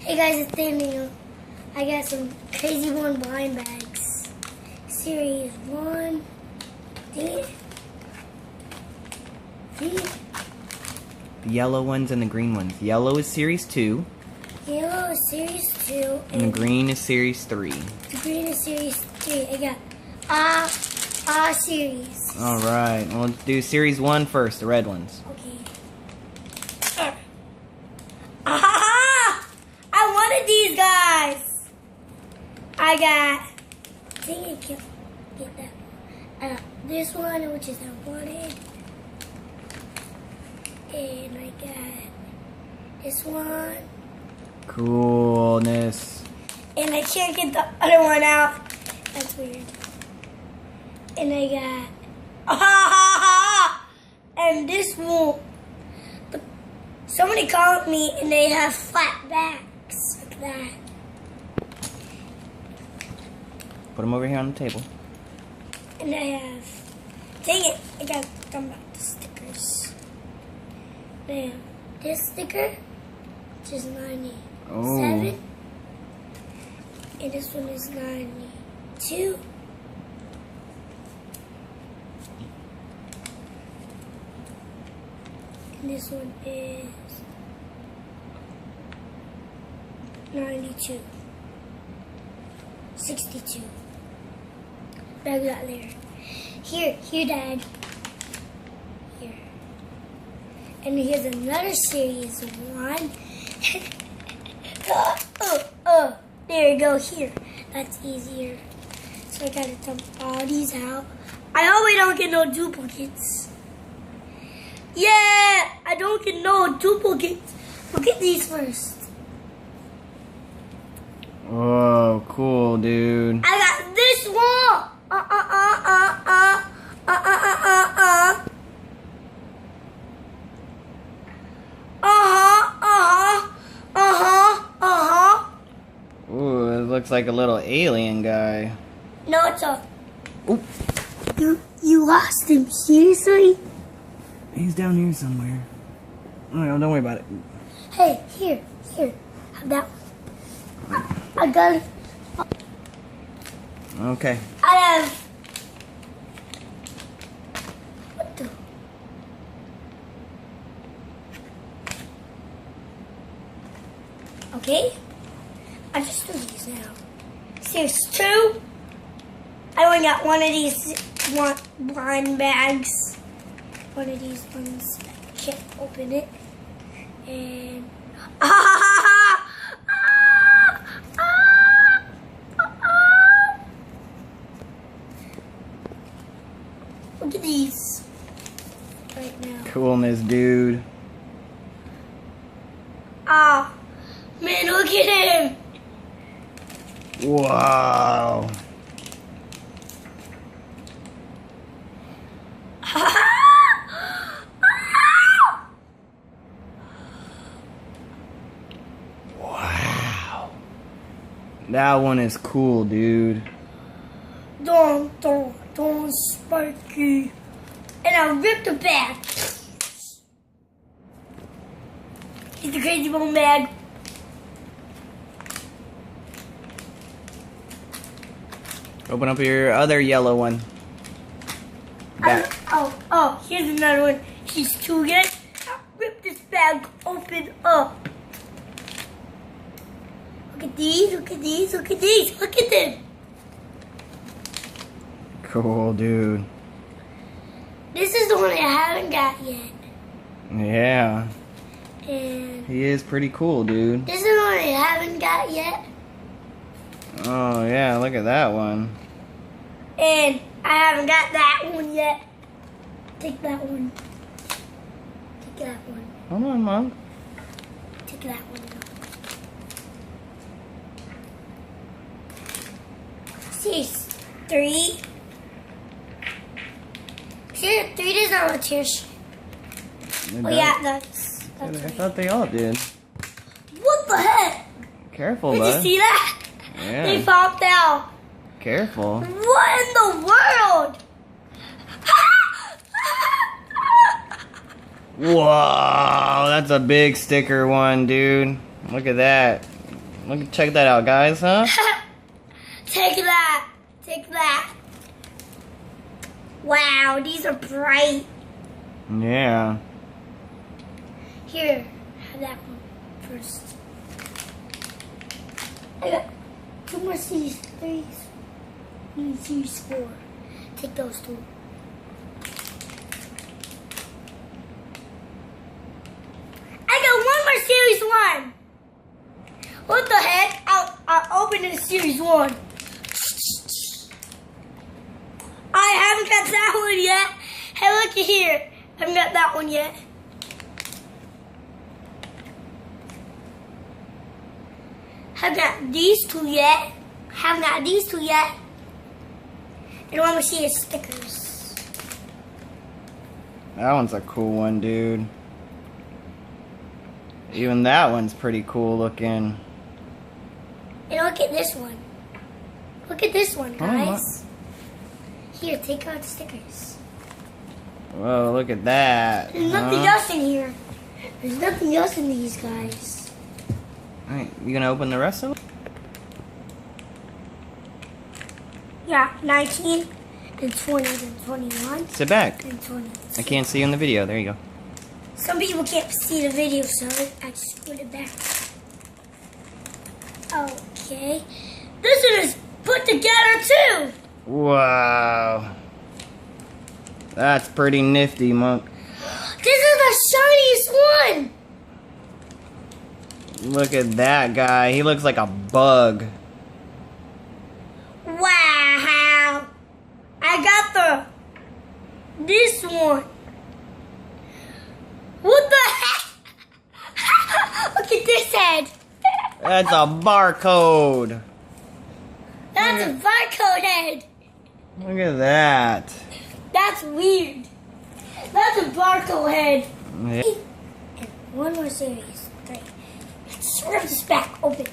Hey guys, it's Daniel. I got some Crazy One blind bags. Series 1. Dang it. The yellow ones and the green ones. Yellow is series 2. Yellow is series 2. And the green is series 3. The green is series 3. I got series. Alright, well, let's do series 1 first, the red ones. Okay. I wanted these guys. I got. I think I can't get that. I got this one, which is I wanted. And I got this one. Coolness. And I can't get the other one out. That's weird. And I got. And this one. Somebody called me and they have flat backs like that. Put them over here on the table. And I have. Dang it, I got to talk about the stickers. I have this sticker, which is 97. Oh. And this one is 92. And this one is 92. 62. Bag that there. Here, Dad. Here. And here's another series 1. There you go, here. That's easier. So I gotta dump all these out. I hope we don't get no duplicates. Yeah, I don't get no duplicates. Look at these first. Oh, cool, dude. I got this one. Ooh, it looks like a little alien guy. No, it's a. Oop. You lost him, seriously? He's down here somewhere. Oh, no, don't worry about it. Hey, here. Have that one. I got it. Okay. I have. What the? Okay. I just do these now. Series 2. I only got one of these blind bags. One of these ones. I can't open it. And. Look at these right now. Coolness, dude. Man, look at him. Wow. Wow. That one is cool, dude. Don't, Sparky. And I ripped the bag. It's the Crazy Bone bag. Open up your other yellow one. Back. Here's another one. She's too good. I ripped this bag open up. Look at these, look at these, look at these, look at them. Cool, dude. This is the one I haven't got yet. Yeah. And He is pretty cool, dude. this is the one I haven't got yet. Oh, yeah, look at that one. And I haven't got that one yet. Take that one. Take that one. Hold on, Mom. Take that one. Series 3. Series 3 does not have a tears. Oh yeah, that's I right. thought they all did. What the heck? Careful, Did bud. you see that? Yeah. They popped out. Careful. What in the world? Whoa, that's a big sticker one, dude. Look at that. Look, check that out, guys, huh? Take that. Take that. Wow, these are bright. Yeah. Here, have that one first. I got 2 more Series 3s. And Series 4. Take those 2. I got 1 more Series 1. What the heck? I'll open the Series 1. I haven't got that one yet. Hey, look at here. I haven't got that one yet. Haven't got these 2 yet. Haven't got these 2 yet. And one more see is stickers. That one's a cool one, dude. Even that one's pretty cool looking. And look at this one. Look at this one, guys. Here, take out the stickers. Whoa, look at that. There's nothing else in here. There's nothing else in these, guys. Alright, you gonna open the rest of them? Yeah, 19 and 20 and 21 Sit back. and 20. I can't see you in the video. There you go. Some people can't see the video, so I just put it back. Okay. This one is put together too. Wow. That's pretty nifty, Monk. This is the shiniest one. Look at that guy. He looks like a bug. Wow. I got this one. What the heck? Look at this head. That's a barcode. That's a barcode head. Look at that. That's weird. That's a barcode head. Yeah. And 1 more series. 3. Let's rip this back open.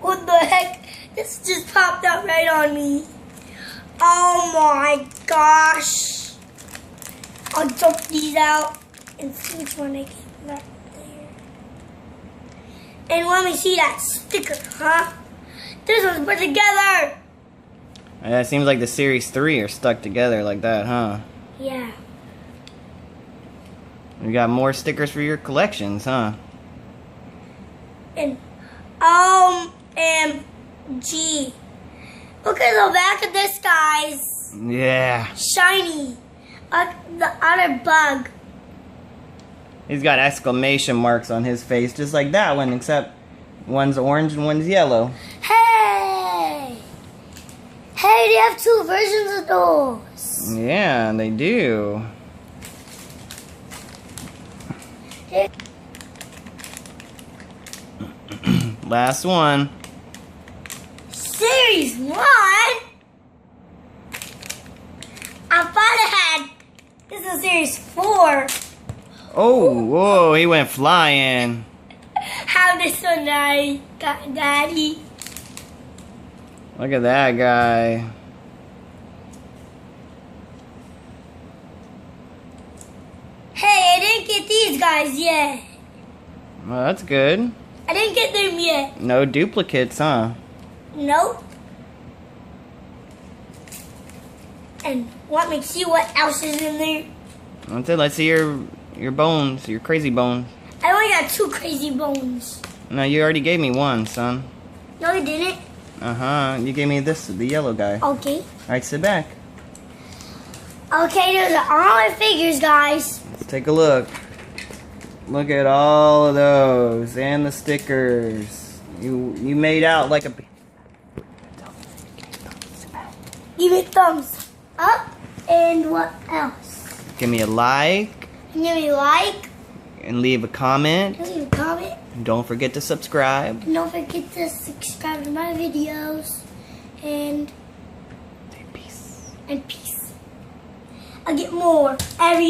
What the heck? This just popped up right on me. Oh my gosh. I'll dump these out and see which one I get right there. And let me see that sticker, huh? This one's put together. Yeah, it seems like the Series 3 are stuck together like that, huh? Yeah. You got more stickers for your collections, huh? And OMG. Look at the back of this, guys. Yeah. Shiny. The other bug. He's got exclamation marks on his face, just like that one, except one's orange and one's yellow. Hey! Hey, they have 2 versions of those. Yeah, they do. Hey. Last one. Series 1? I thought I had. This is Series 4. Oh, whoa, he went flying. How this one I got Daddy? Look at that guy. Hey, I didn't get these guys yet. Well, that's good. I didn't get them yet. No duplicates, huh? Nope. And let me see what else is in there. That's it. Let's see your bones, your crazy bones. I only got 2 crazy bones. No, you already gave me one, son. No, you didn't. Uh-huh. You gave me the yellow guy. All Okay. right, sit back. Okay, those are all my figures, guys. Let's take a look. Look at all of those and the stickers. You made out like a. Give me thumbs up. And what else? Give me a like Give me a like. and leave a comment. Leave a comment. And don't forget to subscribe. And don't forget to subscribe to my videos. And Peace. peace. I'll get more every